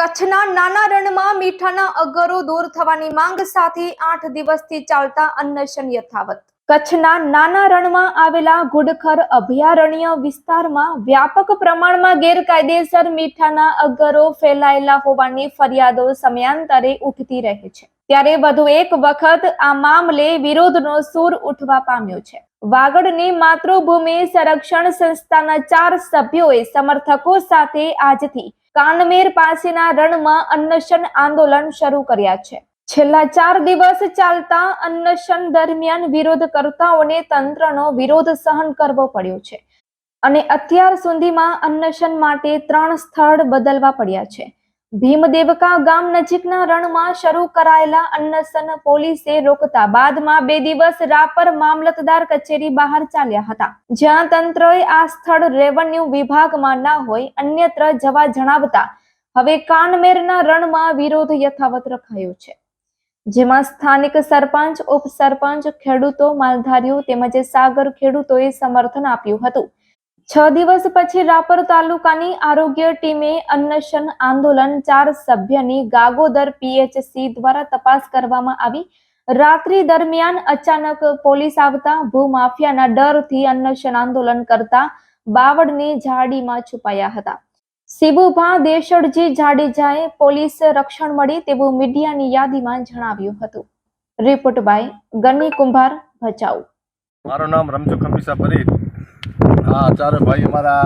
કચ્છના નાના રણમાં મીઠાના અગરો દૂર થવાની માંગ સાથે 8 દિવસથી ચાલતા અનશન યથાવત. કચ્છના નાના રણમાં આવેલા ઘુડખર અભયારણ્ય વિસ્તારમાં વ્યાપક પ્રમાણમાં ગેરકાયદેસર મીઠાના અગરો ફેલાયેલા હોવાની ફરિયાદો સમયાંતરે ઉઠતી રહે છે. ત્યારે વધુ એક વખત આ મામલે વિરોધનો સૂર ઉઠવા પામ્યો છે. વાગડની માતૃભૂમિ સંરક્ષણ સંસ્થાના 4 સભ્યોએ સમર્થકો સાથે આજથી કાનમેર પાસેના રણમાં અનશન આંદોલન શરૂ કર્યા છે. છેલ્લા 4 દિવસ ચાલતા અનશન દરમિયાન વિરોધકર્તાઓને તંત્રનો વિરોધ સહન કરવો પડ્યો છે અને અત્યાર સુધીમાં અનશન માટે 3 સ્થળ બદલવા પડ્યા છે. ભીમદેવકા ગામ નજીકના રણમાં શરૂ કરાયેલા અનશન પોલીસે રોકતા બાદમાં 2 દિવસ રાપર મામલતદાર કચેરી બહાર ચાલ્યા હતા, જ્યાં તંત્રએ આ સ્થળ રેવન્યુ વિભાગમાં ના હોય અન્યત્ર જવા જણાવતા હવે કાનમેરના રણમાં વિરોધ યથાવત રખાયો છે, જેમાં સ્થાનિક સરપંચ, ઉપસરપંચ, ખેડૂતો, માલધારીઓ તેમજ સાગર ખેડૂતોએ સમર્થન આપ્યું હતું. 6 દિવસ પછી રાપર તાલુકાની આરોગ્ય ટીમે અનશન આંદોલન 4 સભ્યની ગાગોદર પીએચસી દ્વારા તપાસ કરવામાં આવી. રાત્રિ દરમિયાન અચાનક પોલીસ આવતા ભૂમાફિયાના ડરથી અનશન આંદોલન કરતા બાવળની ઝાડીમાં છુપાયા હતા. શિબુભા દેશડજી જાડેજાએ પોલીસ રક્ષણ મળી તેવું મીડિયાની યાદીમાં જણાવ્યું હતું. રિપોર્ટ બાય ગની કુંભાર, ભચાઉ. મારું નામ રમજો ખમીસા ફરીદ. આ 4 ભાઈ અમારા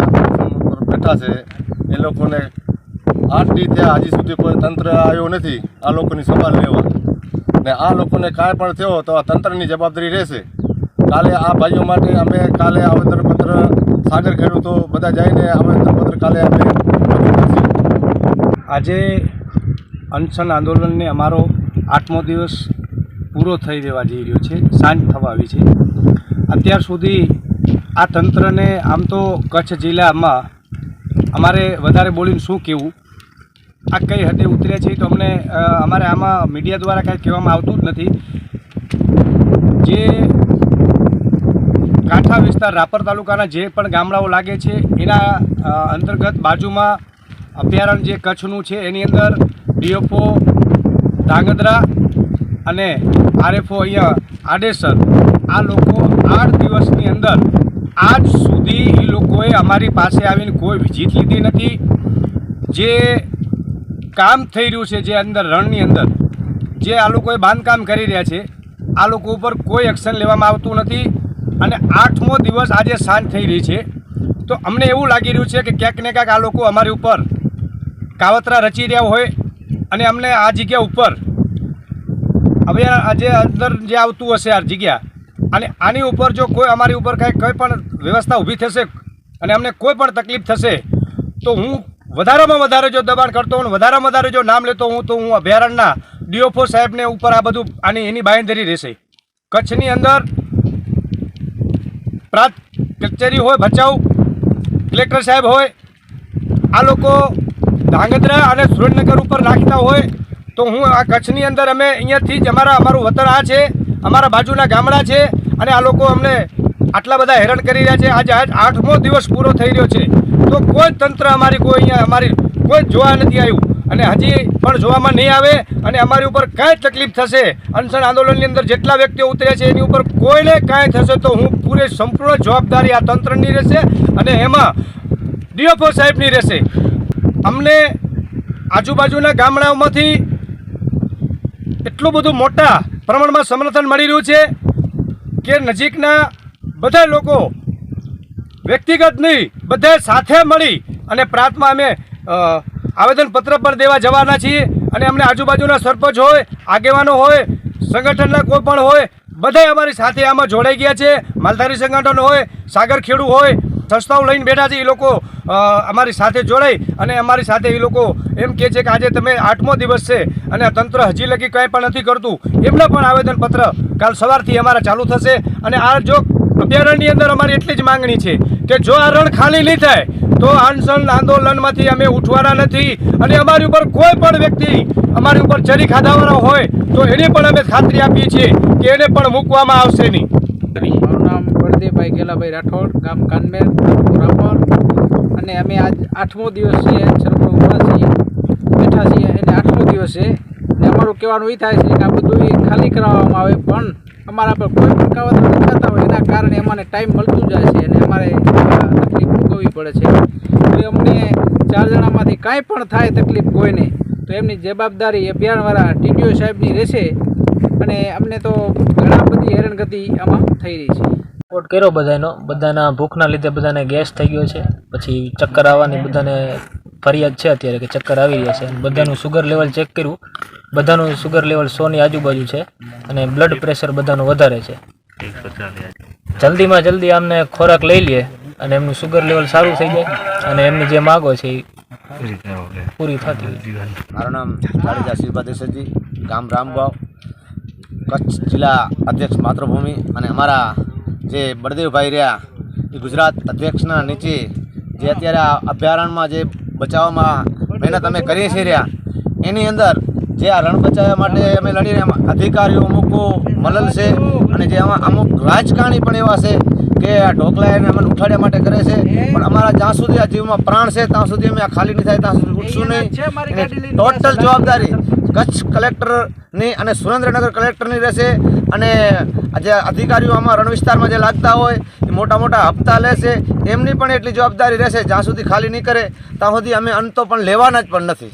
ઉપર બેઠા છે. એ લોકોને 8 દી થયા, હજી સુધી કોઈ તંત્ર આવ્યો નથી આ લોકોની સવાલ લેવા. ને આ લોકોને કાંઈ પણ થયો તો આ તંત્રની જવાબદારી રહેશે. કાલે આ ભાઈઓ માટે અમે કાલે આવેદનપત્ર સાગર ખેડૂતો બધા જઈને આવેદનપત્ર કાલે અમે આજે અનશન આંદોલનને અમારો 8મો દિવસ પૂરો થઈ રહેવા જઈ રહ્યો છે, સાંજ થવા આવી છે. અત્યાર સુધી આ તંત્રને આમ તો કચ્છ જિલ્લામાં અમારે વધારે બોલીને શું કહેવું, આ કઈ હદે ઉતર્યા છે તો અમને અમારે આમાં મીડિયા દ્વારા કાંઈ કહેવામાં આવતું જ નથી. જે કાંઠા વિસ્તાર રાપર તાલુકાના જે પણ ગામડાઓ લાગે છે એના અંતર્ગત બાજુમાં અભયારણ્ય જે કચ્છનું છે એની અંદર ડીએફઓ ધાંગધ્રા અને આરએફઓ અહીંયા આડેસર, આ લોકો 8 દિવસની અંદર આજ સુધી એ લોકોએ અમારી પાસે આવીને કોઈ વિઝિટ લીધી નથી. જે કામ થઈ રહ્યું છે જે અંદર રણની અંદર જે આ લોકોએ બાંધકામ કરી રહ્યા છે આ લોકો ઉપર કોઈ એક્શન લેવામાં આવતું નથી. અને 8મો દિવસ આજે સાંજ થઈ રહી છે તો અમને એવું લાગી રહ્યું છે કે ક્યાંક ને ક્યાંક આ લોકો અમારી ઉપર કાવતરા રચી રહ્યા હોય અને અમને આ જગ્યા ઉપર હવે આજે અંદર જે આવતું હશે આ જગ્યા અને આની ઉપર જો કોઈ અમારી ઉપર કંઈ પણ વ્યવસ્થા ઊભી થશે અને અમને કોઈ પણ તકલીફ થશે તો હું વધારેમાં વધારે જો દબાણ કરતો હું, વધારેમાં વધારે જો નામ લેતો હું તો હું અભયારણ્યના ડીએફઓ સાહેબને ઉપર આ બધું એની બાંયધરી રહેશે. કચ્છની અંદર પ્રાંત કચેરી હોય ભચાઉ, કલેક્ટર સાહેબ હોય, આ લોકો ધાંગધ્રા અને સુરેન્દ્રનગર ઉપર નાખતા હોય તો હું આ કચ્છની અંદર અમે અહીંયાથી જ અમારું વતન આ છે, અમારા બાજુના ગામડા છે અને આ લોકો અમને આટલા બધા હેરાન કરી રહ્યા છે. આજે 8મો દિવસ પૂરો થઈ રહ્યો છે તો કોઈ તંત્ર અમારી કોઈ જોવા નથી આવ્યું અને હજી પણ જોવામાં નહીં આવે અને અમારી ઉપર કાંઈ તકલીફ થશે અનશન આંદોલનની અંદર જેટલા વ્યક્તિઓ ઉતર્યા છે એની ઉપર કોઈને કાંઈ થશે તો હું સંપૂર્ણ જવાબદારી આ તંત્રની રહેશે અને એમાં ડીએફઓ સાહેબની રહેશે. અમને આજુબાજુના ગામડાઓમાંથી એટલું બધું મોટા પ્રમાણમાં સમર્થન મળી રહ્યું છે કે નજીકના બધા લોકો વ્યક્તિગત નહીં બધા સાથે મળી અને પ્રાંતમાં અમે આવેદનપત્ર પણ દેવા જવાના છીએ અને અમને આજુબાજુના સરપંચ હોય, આગેવાનો હોય, સંગઠનના કોઈ પણ હોય બધા અમારી સાથે આમાં જોડાઈ ગયા છે. માલધારી સંગઠન હોય, સાગર ખેડૂ હોય, સંસ્થાઓ લઈને બેઠા છે. એ લોકો અમારી સાથે જોડાઈ અને અમારી સાથે એ લોકો એમ કહે છે કે આજે તમે 8મો દિવસ છે અને તંત્ર હજી લગી કંઈ પણ નથી કરતું. એમના પણ આવેદનપત્ર કાલ સવારથી અમારા ચાલુ થશે અને આ જો અભયારણ્યની અંદર અમારી એટલી જ માંગણી છે કે જો આ રણ ખાલી નહીં થાય તો અનશન આંદોલનમાંથી અમે ઉઠવાના નથી અને અમારી ઉપર કોઈ પણ વ્યક્તિ અમારી ઉપર ચરી ખાધાવાળો હોય તો એને પણ અમે ખાતરી આપીએ છીએ કે એને પણ મૂકવામાં આવશે નહીં. મારું નામ બળદેવભાઈ ગેલાભાઈ રાઠોડ, ગામ કાનમેર, રાપર. અને અમે આજ 8મો દિવસ છે અનશન પર ઊભા છીએ. બેઠા છીએ એને 8મો દિવસ છે ને અમારું કહેવાનું એ થાય છે કે આ બધું ખાલી કરાવવામાં આવે, પણ અમારા પર કોઈ પણ કાવતરા દેખાતા હોય એના કારણે અમને ટાઈમ મળતું જાય છે અને અમારે તકલીફ ભોગવવી પડે છે. તો અમને 4 જણામાંથી કાંઈ પણ થાય તકલીફ કોઈને તો એમની જવાબદારી અભિયાનવાળા ટીડીઓ સાહેબની રહેશે અને અમને તો ઘણા બધી હેરાનગતિ આમાં થઈ રહી છે. રિપોર્ટ કર્યો બધાના ભૂખના લીધે બધાને ગેસ થઈ ગયો છે, પછી ચક્કર આવવાની બધાને ફરિયાદ છે અત્યારે કે ચક્કર આવી રહ્યા છે. બધાનું સુગર લેવલ ચેક કર્યું, બધાનું સુગર લેવલ 100ની આજુબાજુ છે અને બ્લડ પ્રેશર બધાનું વધારે છે. જલ્દીમાં જલ્દી આમને ખોરાક લઈ લે અને એમનું સુગર લેવલ સારું થઈ જાય અને એમની જે માગો છે એ પૂરી થતી હોય. મારું નામ જાડેજા શિવભા દેસરજી, ગામ રામગાંવ, કચ્છ જિલ્લા અધ્યક્ષ માતૃભૂમિ. અને અમારા જે બળદેવભાઈ રહ્યા એ ગુજરાત અધ્યક્ષના નીચે જે અત્યારે આ અભયારણ્યમાં જે બચાવવામાં મહેનત અમે કરીએ છીએ રહ્યા એની અંદર જે આ રણ બચાવવા માટે અમે લડી રહ્યા અધિકારીઓ અમુક મલલ છે અને જે આમાં અમુક રાજકારણી પણ એવા છે કે આ ઢોકલા એને અમને ઉઠાડ્યા માટે કરે છે, પણ અમારા જ્યાં સુધી આ જીવમાં પ્રાણ છે ત્યાં સુધી અમે આ ખાલી નહીં થાય ત્યાં સુધી ઉઠશું નહીં. એની ટોટલ જવાબદારી કચ્છ કલેક્ટરની અને સુરેન્દ્રનગર કલેક્ટરની રહેશે. અને જે અધિકારીઓ આમાં રણ વિસ્તારમાં જે લાગતા હોય એ મોટા મોટા હપ્તા લેશે, એમની પણ એટલી જવાબદારી રહેશે. જ્યાં સુધી ખાલી નહીં કરે ત્યાં સુધી અમે અંત તો પણ લેવાના જ પણ નથી.